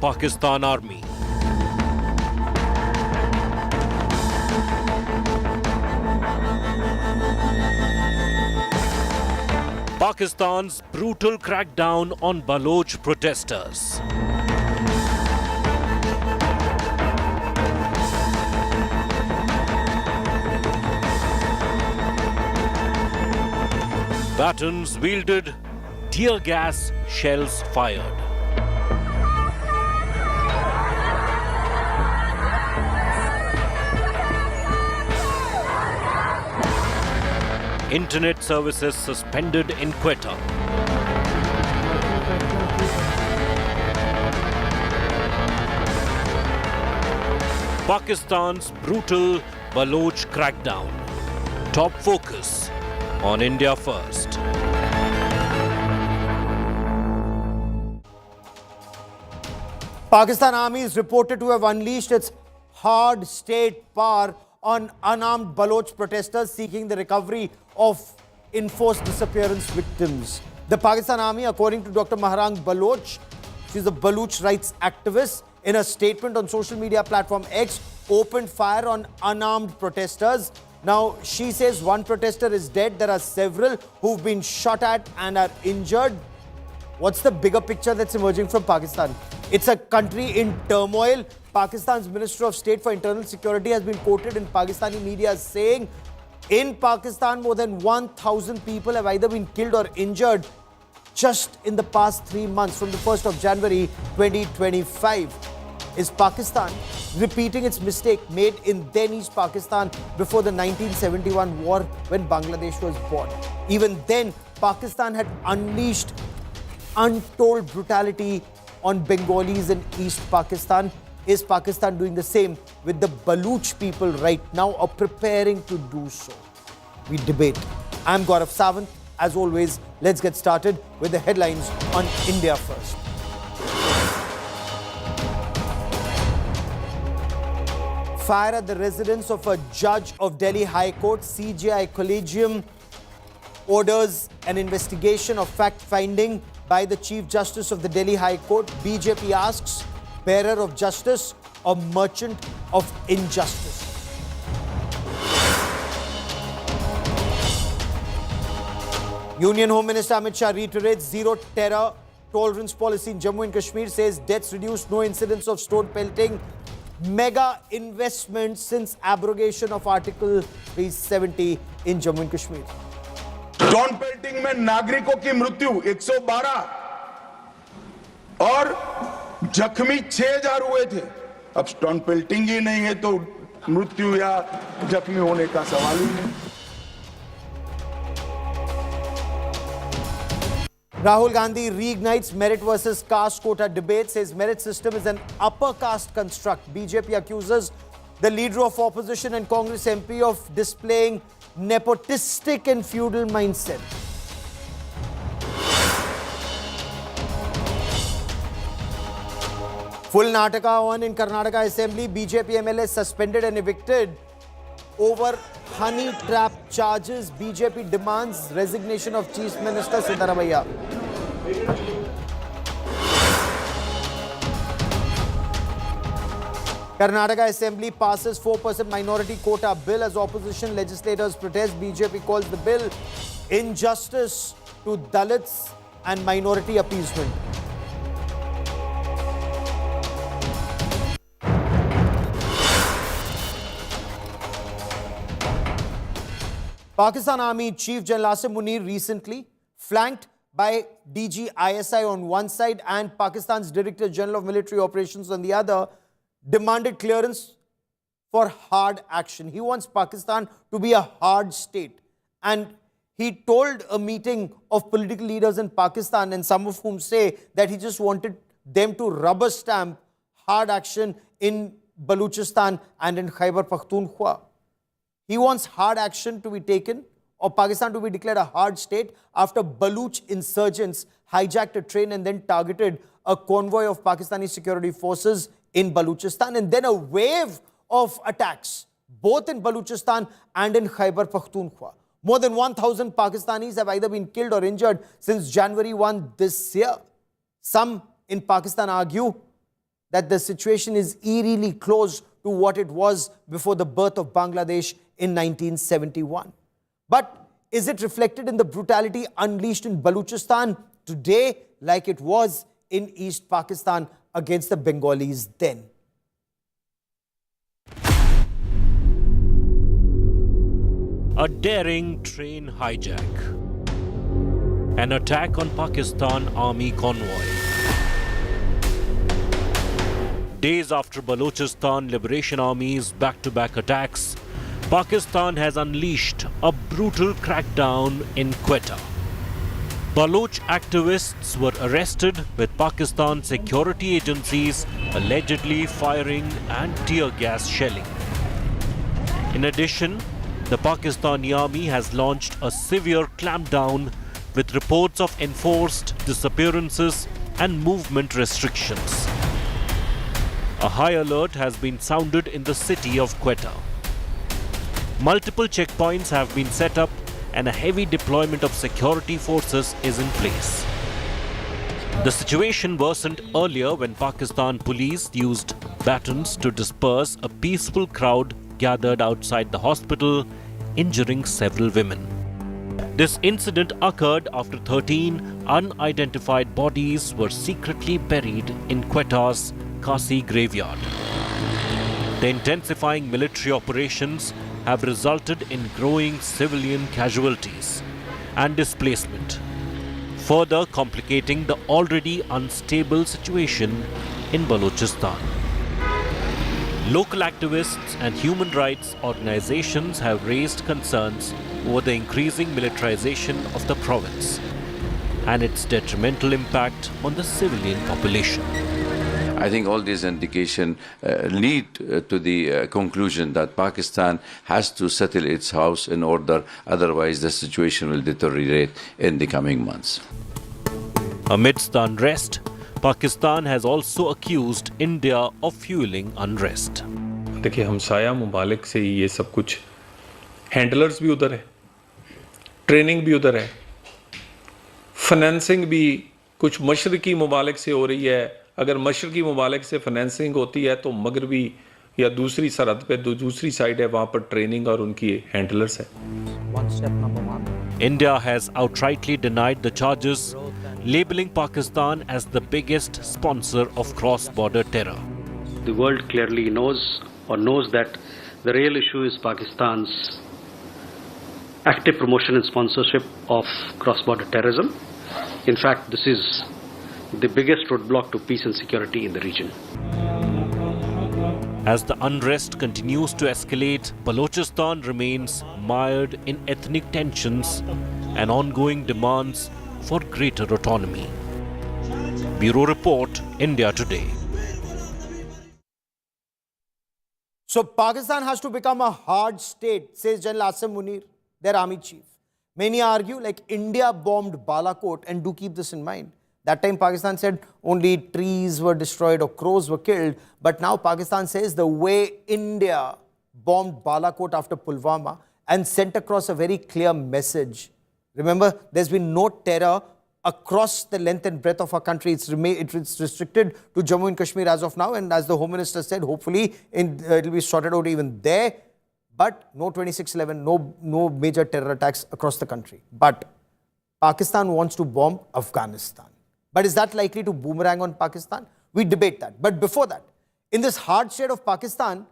Pakistan Army. Pakistan's brutal crackdown on Baloch protesters. Batons wielded, tear gas shells fired. Internet services suspended in Quetta. Pakistan's brutal Baloch crackdown. Top focus on India First. Pakistan Army is reported to have unleashed its hard state power on unarmed Baloch protesters seeking the recovery of enforced disappearance victims. The Pakistan Army, according to Dr. Maharang Baloch, she's a Baloch rights activist, in a statement on social media platform X, opened fire on unarmed protesters. Now, she says one protester is dead. There are several who've been shot at and are injured. What's the bigger picture that's emerging from Pakistan? It's a country in turmoil. Pakistan's Minister of State for Internal Security has been quoted in Pakistani media as saying, in Pakistan, more than 1,000 people have either been killed or injured just in the past 3 months from the 1st of January 2025. Is Pakistan repeating its mistake made in then East Pakistan before the 1971 war when Bangladesh was born? Even then, Pakistan had unleashed untold brutality on Bengalis in East Pakistan. Is Pakistan doing the same with the Baloch people right now, or preparing to do so? We debate. I'm Gaurav Sawant. As always, let's get started with the headlines on India First. Fire at the residence of a judge of Delhi High Court. CJI Collegium orders an investigation of fact-finding by the Chief Justice of the Delhi High Court. BJP asks, bearer of justice or merchant of injustice? Union Home Minister Amit Shah reiterates zero terror tolerance policy in Jammu and Kashmir, says deaths reduced, no incidents of stone pelting. Mega investment since abrogation of Article 370 in Jammu and Kashmir. Stone pelting में नागरिकों की मृत्यु 112 और जख्मी 6000 हुए थे. अब stone pelting ही नहीं है तो मृत्यु या जख्मी होने का सवाल ही नहीं. Rahul Gandhi reignites merit versus caste quota debate, says merit system is an upper caste construct. BJP accuses the leader of opposition and Congress MP of displaying nepotistic and feudal mindset. Full Nataka on in Karnataka Assembly. BJP MLA suspended and evicted over honey trap charges. BJP demands resignation of Chief Minister Siddaramaiah. Karnataka Assembly passes 4% minority quota bill as opposition legislators protest. BJP calls the bill injustice to Dalits and minority appeasement. Pakistan Army Chief General Asim Munir recently, flanked by DG ISI on one side and Pakistan's Director General of Military Operations on the other, demanded clearance for hard action. He wants Pakistan to be a hard state. And he told a meeting of political leaders in Pakistan, and some of whom say that he just wanted them to rubber stamp hard action in Balochistan and in Khyber Pakhtunkhwa. He wants hard action to be taken or Pakistan to be declared a hard state after Baloch insurgents hijacked a train and then targeted a convoy of Pakistani security forces in Balochistan, and then a wave of attacks both in Balochistan and in Khyber Pakhtunkhwa. More than 1,000 Pakistanis have either been killed or injured since January 1 this year. Some in Pakistan argue that the situation is eerily close to what it was before the birth of Bangladesh in 1971. But is it reflected in the brutality unleashed in Balochistan today like it was in East Pakistan against the Bengalis then? A daring train hijack. An attack on Pakistan Army convoy. Days after Balochistan Liberation Army's back-to-back attacks, Pakistan has unleashed a brutal crackdown in Quetta. Baloch activists were arrested with Pakistan security agencies allegedly firing and tear gas shelling. In addition, the Pakistani army has launched a severe clampdown with reports of enforced disappearances and movement restrictions. A high alert has been sounded in the city of Quetta. Multiple checkpoints have been set up and a heavy deployment of security forces is in place. The situation worsened earlier when Pakistan police used batons to disperse a peaceful crowd gathered outside the hospital, injuring several women. This incident occurred after 13 unidentified bodies were secretly buried in Quetta's Kasi graveyard. The intensifying military operations have resulted in growing civilian casualties and displacement, further complicating the already unstable situation in Balochistan. Local activists and human rights organizations have raised concerns over the increasing militarization of the province and its detrimental impact on the civilian population. I think all these indications lead to the conclusion that Pakistan has to settle its house in order, otherwise the situation will deteriorate in the coming months. Amidst the unrest, Pakistan has also accused India of fueling unrest. देखिए हमसाया मुमालिक से ये सब कुछ handlers भी उधर है, training भी उधर है, फाइनेंसिंग भी कुछ मशरकी मुमालिक से हो रही है. अगर मशरकी मुमालिक से फाइनेंसिंग होती है तो मगरबी या दूसरी सरहद पे दूसरी साइड है, वहाँ पर ट्रेनिंग और उनकी हैंडलर्स है. India has outrightly denied the charges, labeling Pakistan as the biggest sponsor of cross-border terror. The world clearly knows that the real issue is Pakistan's active promotion and sponsorship of cross-border terrorism. In fact, this is the biggest roadblock to peace and security in the region. As the unrest continues to escalate, Balochistan remains mired in ethnic tensions and ongoing demands for greater autonomy. Bureau Report, India Today. So Pakistan has to become a hard state, says General Asim Munir, their army chief. Many argue like India bombed Balakot, and do keep this in mind. That time Pakistan said only trees were destroyed or crows were killed. But now Pakistan says the way India bombed Balakot after Pulwama and sent across a very clear message. Remember, there's been no terror across the length and breadth of our country. It's restricted to Jammu and Kashmir as of now. And as the Home Minister said, hopefully it'll be sorted out even there. But no 26/11, no major terror attacks across the country. But Pakistan wants to bomb Afghanistan. But is that likely to boomerang on Pakistan? We debate that. But before that, in this hard state of Pakistan,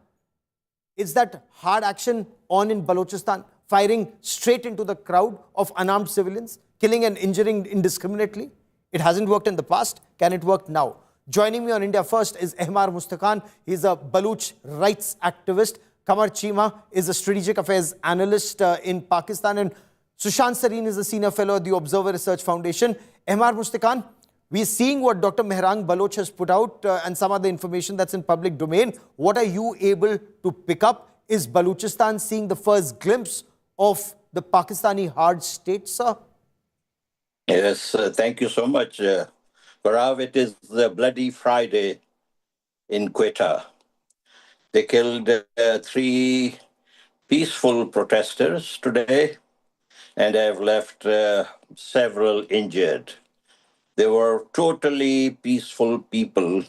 is that hard action on in Balochistan, firing straight into the crowd of unarmed civilians, killing and injuring indiscriminately? It hasn't worked in the past. Can it work now? Joining me on India First is Ehmar Mustaqan. He's a Baloch rights activist. Kamar Chima is a strategic affairs analyst in Pakistan. And Sushant Sareen is a senior fellow at the Observer Research Foundation. Ehmar Mustaqan, we're seeing what Dr. Mehrang Baloch has put out and some of the information that's in public domain. What are you able to pick up? Is Balochistan seeing the first glimpse of the Pakistani hard state, sir? Yes, thank you so much. Gaurav, it is the Bloody Friday in Quetta. They killed 3 peaceful protesters today and have left several injured. They were totally peaceful people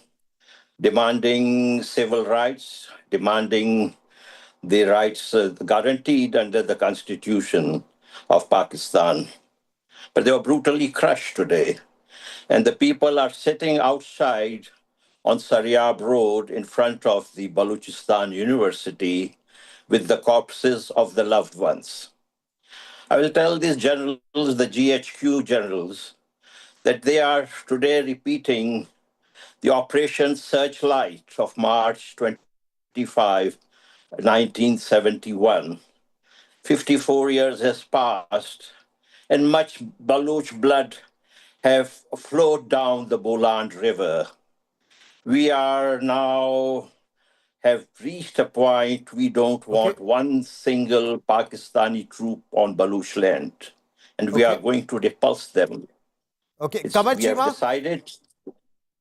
demanding civil rights, demanding the rights guaranteed under the Constitution of Pakistan. But they were brutally crushed today. And the people are sitting outside on Saryab Road in front of the Balochistan University with the corpses of the loved ones. I will tell these generals, the GHQ generals, that they are today repeating the Operation Searchlight of March 25, 1971. 54 years has passed, and much Baloch blood have flowed down the Boland River. We are now have reached a point we don't want one single Pakistani troop on Baloch land, and we are going to repulse them. Okay, We Kamar have Chima. decided.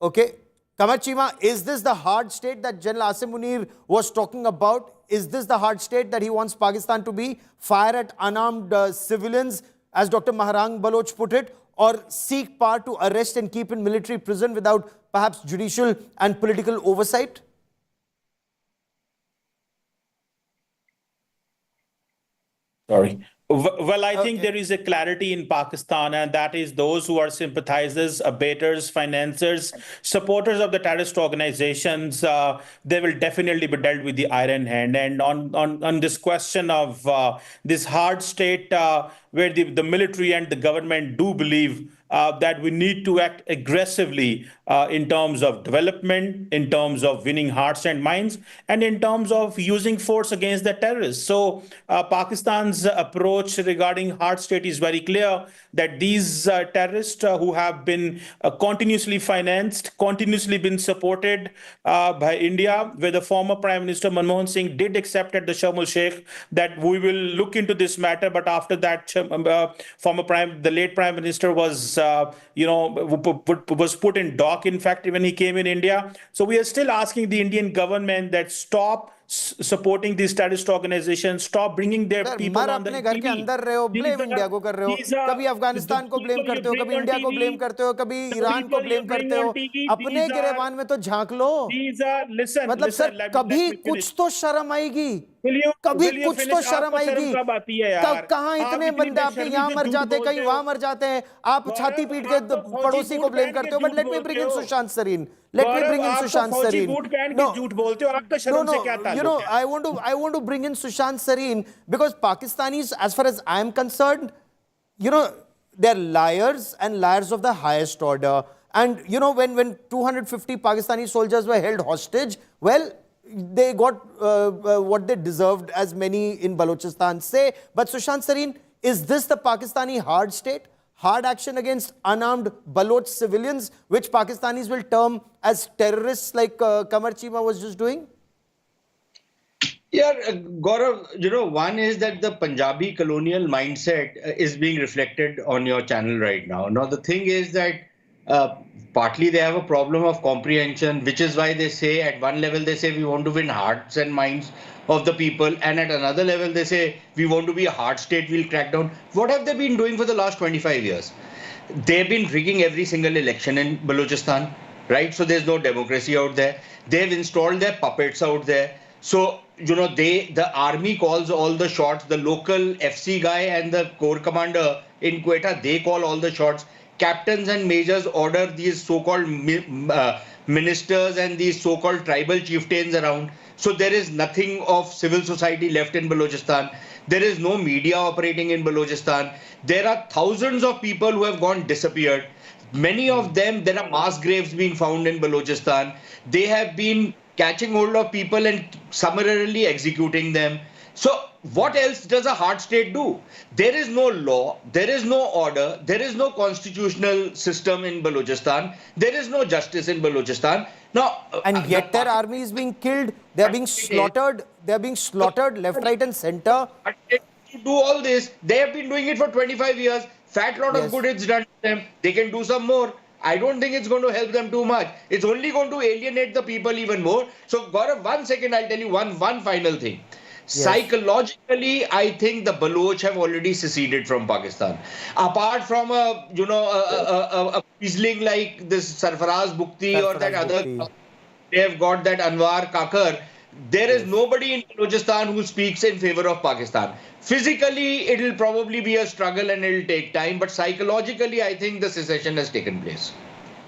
Okay, Kamar Chima, is this the hard state that General Asim Munir was talking about? Is this the hard state that he wants Pakistan to be? Fire at unarmed civilians, as Dr. Maharang Baloch put it, or seek power to arrest and keep in military prison without perhaps judicial and political oversight? Sorry. Well, I think there is a clarity in Pakistan, and that is those who are sympathizers, abettors, financiers, supporters of the terrorist organizations, they will definitely be dealt with the iron hand. And on this question of this hard state where the military and the government do believe that we need to act aggressively in terms of development, in terms of winning hearts and minds, and in terms of using force against the terrorists. So Pakistan's approach regarding hard state is very clear, that these terrorists who have been continuously financed, continuously been supported by India, where the former Prime Minister Manmohan Singh did accept at the Sharm el-Sheikh that we will look into this matter, but after that the late Prime Minister was was put in dock, in fact, when he came in India. So we are still asking the Indian government that stop supporting these terrorist organizations, stop bringing their people on the अपने घर के अंदर रहे हो, blame India को कर रहे हो, कभी अफगानिस्तान को ब्लेम करते हो, कभी इंडिया को ब्लेम करते हो, कभी ईरान को ब्लेम करते हो, अपने गिरेबान में तो झांक लो। मतलब सर कभी कुछ तो शर्म आएगी, कभी कुछ तो शर्म आएगी। कहाँ इतने बंदे आपके यहाँ मर जाते हैं, कहीं वहां मर जाते हैं, आप छाती पीट के पड़ोसी को ब्लेम करते हो। But let me bring in Sushant Sarin, let me bring in Sushant Sarin. No, I want to bring in Sushant Sareen, because Pakistanis, as far as I am concerned, they're liars, and liars of the highest order. And when 250 Pakistani soldiers were held hostage, well, they got what they deserved, as many in Balochistan say. But Sushant Sareen, is this the Pakistani hard state? Hard action against unarmed Baloch civilians, which Pakistanis will term as terrorists, like Kamar Chima was just doing? Yeah, Gaurav, one is that the Punjabi colonial mindset is being reflected on your channel right now. Now, the thing is that partly they have a problem of comprehension, which is why they say at one level, they say we want to win hearts and minds of the people. And at another level, they say we want to be a hard state, we'll crack down. What have they been doing for the last 25 years? They've been rigging every single election in Balochistan, right? So there's no democracy out there. They've installed their puppets out there. So, the army calls all the shots. The local FC guy and the corps commander in Quetta, they call all the shots. Captains and majors order these so-called ministers and these so-called tribal chieftains around. So there is nothing of civil society left in Balochistan. There is no media operating in Balochistan. There are thousands of people who have gone disappeared. Many of them, there are mass graves being found in Balochistan. They have been catching hold of people and summarily executing them. So what else does a hard state do? There is no law, there is no order, there is no constitutional system in Balochistan, there is no justice in Balochistan. Now, and yet their army is being killed, they are being slaughtered, left, right and center. To do all this, they have been doing it for 25 years. Fat lot of good it's done to them. They can do some more. I don't think it's going to help them too much. It's only going to alienate the people even more. So, Gaurav, 1 second, I'll tell you one final thing. Yes. Psychologically, I think the Baloch have already seceded from Pakistan. Apart from a weaseling like this Sarfaraz Bukti or that other, They have got that Anwar Kakar. There is nobody in Balochistan who speaks in favor of Pakistan. Physically, it will probably be a struggle and it will take time, but psychologically, I think the secession has taken place.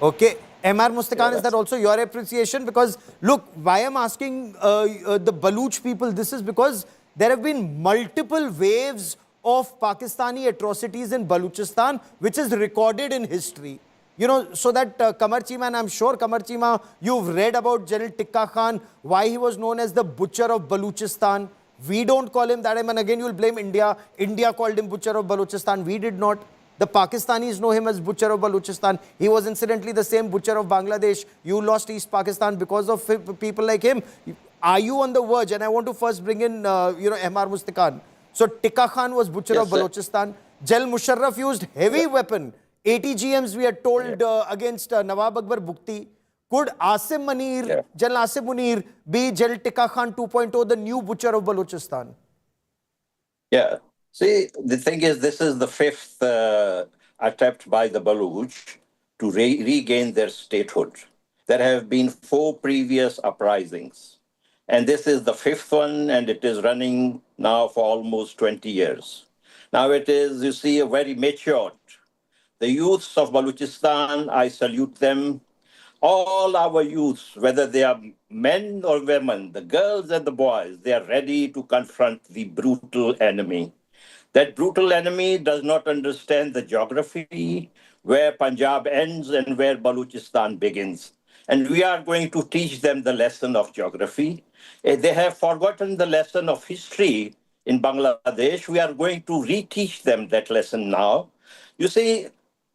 Okay. MR Mustaqan, is that also your appreciation? Because, look, why I'm asking the Baloch people this is because there have been multiple waves of Pakistani atrocities in Balochistan, which is recorded in history. You know, so that Qamar Chima, and I'm sure Qamar Chima, you've read about General Tikka Khan, why he was known as the butcher of Balochistan. We don't call him that. I mean, again, you'll blame India. India called him butcher of Balochistan. We did not. The Pakistanis know him as butcher of Balochistan. He was incidentally the same butcher of Bangladesh. You lost East Pakistan because of people like him. Are you on the verge? And I want to first bring in, MR Mustaqan. So Tikka Khan was butcher of Balochistan. Jal Musharraf used heavy weapon. 80 GMs we are told against Nawab Akbar Bukti. Could Asim Munir, General Asim Munir, be General Tikka Khan 2.0, the new butcher of Balochistan? Yeah. See, the thing is, this is the fifth attempt by the Baloch to regain their statehood. There have been 4 previous uprisings. And this is the 5th one, and it is running now for almost 20 years. Now it is, you see, a very matured. The youths of Balochistan, I salute them. All our youths, whether they are men or women, the girls and the boys, they are ready to confront the brutal enemy. That brutal enemy does not understand the geography, where Punjab ends and where Balochistan begins. And we are going to teach them the lesson of geography. They have forgotten the lesson of history in Bangladesh. We are going to reteach them that lesson now. You see,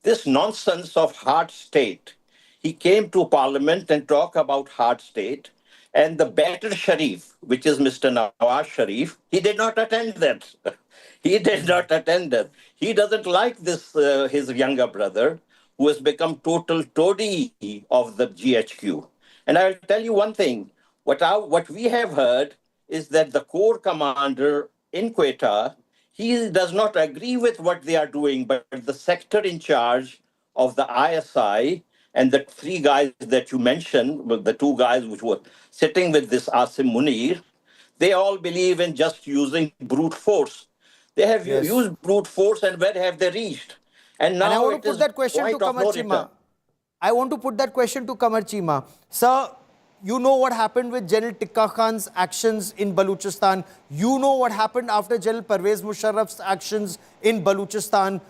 this nonsense of hard state, he came to parliament and talked about hard state, and the better Sharif, which is Mr. Nawaz Sharif, he did not attend that. He did not attend that. He doesn't like this, his younger brother, who has become total toady of the GHQ. And I'll tell you one thing. What we have heard is that the Corps commander in Quetta, he does not agree with what they are doing, but the sector in charge of the ISI and the 3 guys that you mentioned, the 2 guys which were sitting with this Asim Munir, they all believe in just using brute force. They have used brute force, and where have they reached? And now I want to put that question to Qamar Chima. I want to put that question to Qamar Chima. Sir, you know what happened with General Tikka Khan's actions in Balochistan. You know what happened after General Pervez Musharraf's actions in Balochistan.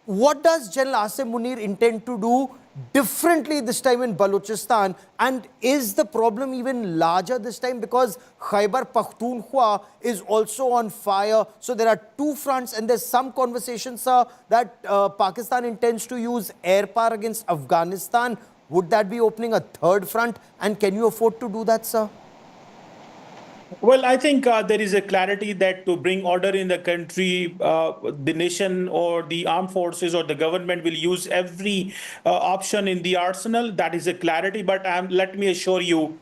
What does General Asim Munir intend to do differently this time in Balochistan? And is the problem even larger this time? Because Khyber Pakhtunkhwa is also on fire. So there are 2 fronts, and there's some conversation, sir, that Pakistan intends to use air power against Afghanistan. Would that be opening a 3rd front? And can you afford to do that, sir? Well, I think there is a clarity that to bring order in the country, the nation or the armed forces or the government will use every option in the arsenal. That is a clarity. But let me assure you,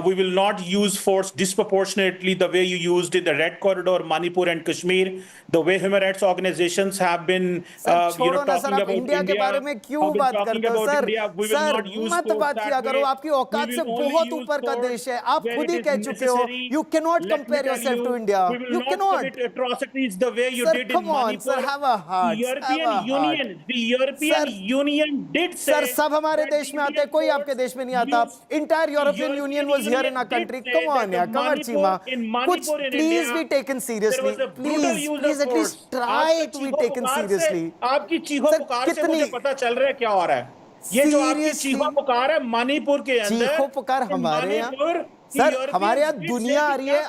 we will not use force disproportionately the way you used in the Red Corridor, Manipur and Kashmir. The way human rights organizations have been, talking about India, के बारे में क्यों बात करते हो sir? Sir मत बात किया करो, आपकी औकात से बहुत ऊपर का देश है. आप खुद ही कह चुके हो. You cannot compare yourself to India. You cannot commit atrocities the way you did in Manipur. Sir, have a heart. The European Union did say. Sir, सब हमारे देश में आते हैं, कोई आपके देश में नहीं आता. Entire European Union was here in our country. Come on, yeah, Qamar Chima. Please be taken seriously. Please at least try to be taken seriously. आपकी चीखों पुकार से मुझे पता चल रहा है क्या हो रहा है. ये जो आपकी चीखों पुकार है मणिपुर के अंदर. चीखों पुकार हमारे यहाँ. सर हमारे यहाँ दुनिया आ रही है.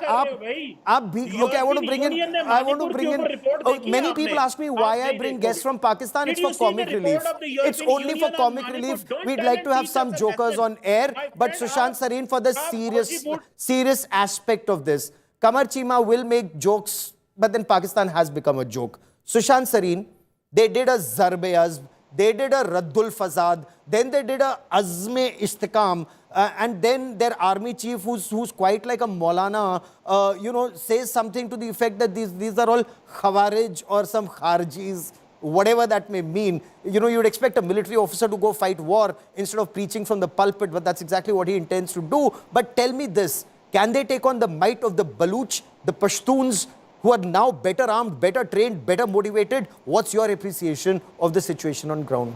आप भी okay, I want to bring in many people ask me why I bring guests from Pakistan. It's for comic relief. It's only for comic relief. We'd like to have some jokers on air, but Sushant Sareen for the serious aspect of this. Qamar Chima will make jokes, but then Pakistan has become a joke. Sushant Sareen, they did a Zarbe-Azb, they did a Raddul Fazad, then they did a Azme Istikam, and then their army chief, who's quite like a Maulana, says something to the effect that these are all Khawarij or some Kharjis. whatever that may mean. You know, you'd expect a military officer to go fight war instead of preaching from the pulpit, but that's exactly what he intends to do. But tell me this, can they take on the might of the Baloch, the Pashtuns, who are now better armed, better trained, better motivated? What's your appreciation of the situation on ground?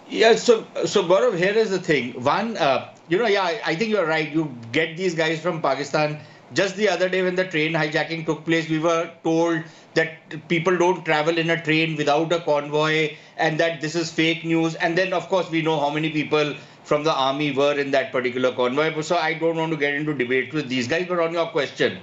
Yeah, so Gaurav, here is the thing. One, I think you're right. You get these guys from Pakistan. Just the other day when the train hijacking took place, we were told that people don't travel in a train without a convoy and that this is fake news. And then, of course, we know how many people from the army were in that particular convoy. So I don't want to get into debate with these guys. But on your question,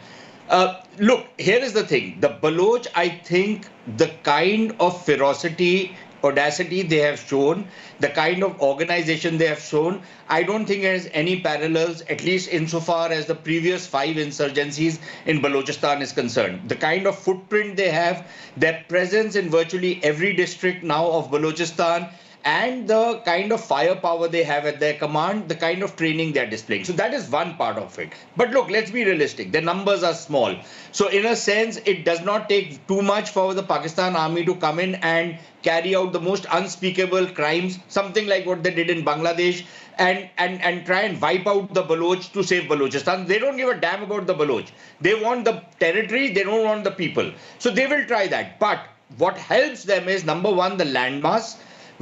look, here is the thing. The Baloch, I think the kind of ferocity, audacity they have shown, the kind of organization they have shown, I don't think has any parallels, at least insofar as the previous 5 insurgencies in Balochistan is concerned. The kind of footprint they have, their presence in virtually every district now of Balochistan, and the kind of firepower they have at their command, the kind of training they're displaying. So that is one part of it. But look, let's be realistic. The numbers are small. So in a sense, it does not take too much for the Pakistan army to come in and carry out the most unspeakable crimes, something like what they did in Bangladesh, and try and wipe out the Baloch to save Balochistan. They don't give a damn about the Baloch. They want the territory, they don't want the people. So they will try that. But what helps them is, number one, the landmass,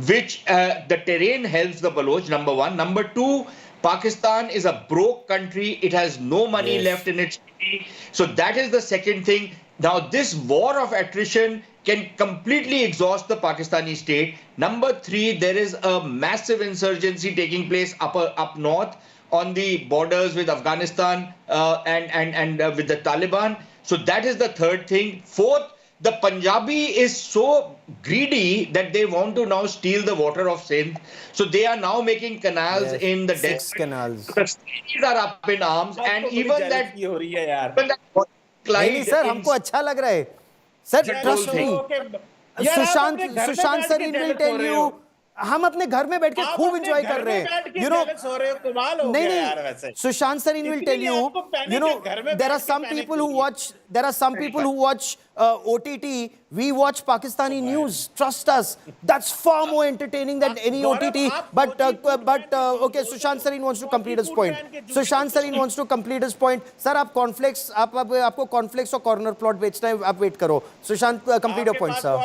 which the terrain helps the Baloch, number one. Number two, Pakistan is a broke country. It has no money left in its city. So that is the second thing. Now, this war of attrition can completely exhaust the Pakistani state. Number three, there is a massive insurgency taking place up north on the borders with Afghanistan and with the Taliban. So that is the third thing. Fourth, the Punjabi is so greedy that they want to now steal the water of Sindh. So they are now making canals in the desert. 6 canals. The cities are up in arms, and even that. नहीं sir, हमको अच्छा लग रहा है sir, trust me. Sushant sir will tell you, हम अपने घर में बैठ के खूब एंजॉय कर रहे हैं, you know. नहीं, Sushant sir will tell you know, there are some people who watch OTT. We watch Pakistani news. Trust us, that's far more entertaining than any OTT. But okay, Sushant Sarin wants to complete his point. Sir, आप conflicts, आपको conflicts और corner plot बेचना है, आप wait करो. Sushant, complete your point, sir.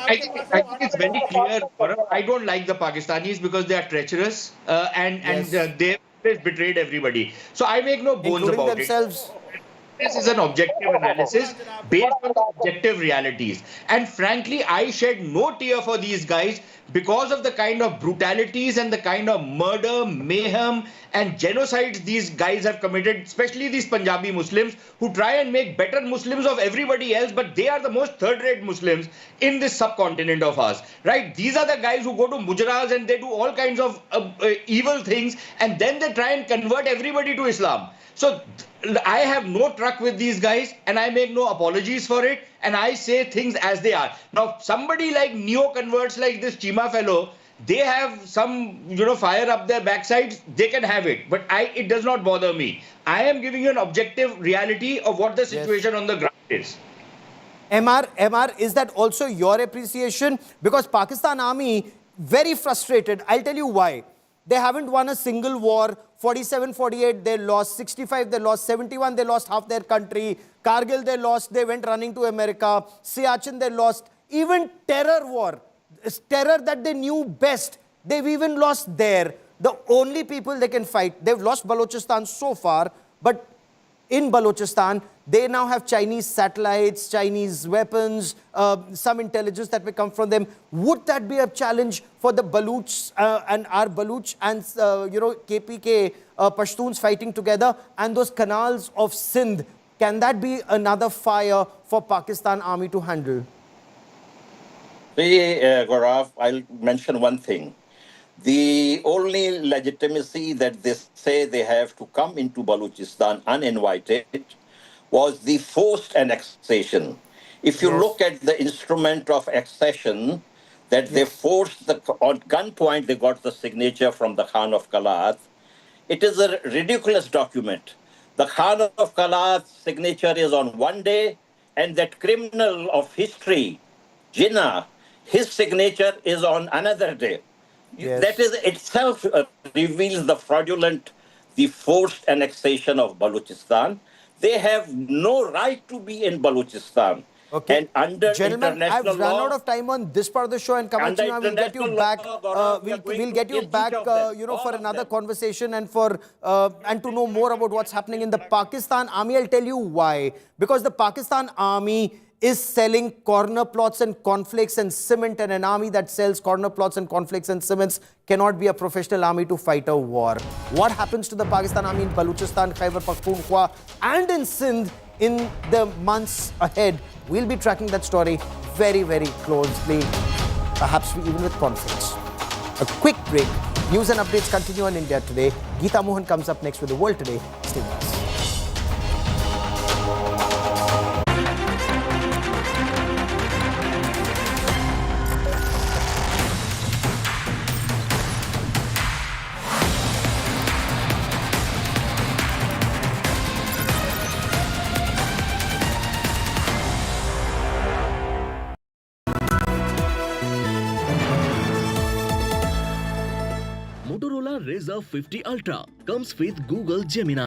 I think it's very clear. I don't like the Pakistanis because they are treacherous and they betrayed everybody. So I make no bones including about themselves. This is an objective analysis based on objective realities. And frankly, I shed no tear for these guys because of the kind of brutalities and the kind of murder, mayhem and genocides these guys have committed, especially these Punjabi Muslims who try and make better Muslims of everybody else, but they are the most third-rate Muslims in this subcontinent of ours, right? These are the guys who go to Mujras and they do all kinds of evil things, and then they try and convert everybody to Islam. So I have no truck with these guys, and I make no apologies for it, and I say things as they are. Now, somebody like neo-converts like this Chima fellow, they have some, fire up their backsides, they can have it. But it does not bother me. I am giving you an objective reality of what the situation on the ground is. MR, is that also your appreciation? Because Pakistan Army, very frustrated. I'll tell you why. They haven't won a single war. 47, 48, they lost. 65, they lost. 71, they lost half their country. Kargil, they lost. They went running to America. Siachen, they lost. Even terror war, terror that they knew best, they've even lost there. The only people they can fight, they've lost Balochistan so far, but in Balochistan, they now have Chinese satellites, Chinese weapons, some intelligence that may come from them. Would that be a challenge for the Balochs and our Baloch and, KPK Pashtuns fighting together and those canals of Sindh? Can that be another fire for Pakistan Army to handle? Gaurav, I'll mention one thing. The only legitimacy that they say they have to come into Balochistan uninvited was the forced annexation. If you look at the instrument of accession that they forced, on gunpoint, they got the signature from the Khan of Kalath. It is a ridiculous document. The Khan of Kalath's signature is on one day, and that criminal of history Jinnah, his signature is on another day. Yes. That is itself reveals the fraudulent, the forced annexation of Balochistan. They have no right to be in Balochistan. Okay. And under Gentlemen, international I've run law, out of time on this part of the show, and Kamachi, we'll get you international back. law, Gaurav, we are going We'll to get you kill each back, of them, you know, all for of another them. conversation and for and to know more about what's happening in the Pakistan army. I'll tell you why. Because the Pakistan army is selling corner plots and conflicts and cement, and an army that sells corner plots and conflicts and cements cannot be a professional army to fight a war. What happens to the Pakistan army in Balochistan, Khyber Pakhtunkhwa, and in Sindh in the months ahead? We'll be tracking that story very, very closely, perhaps even with conflicts. A quick break. News and updates continue on India Today. Geeta Mohan comes up next with the World Today. Stay with us. Motorola Razr 50 Ultra comes with Google Gemini.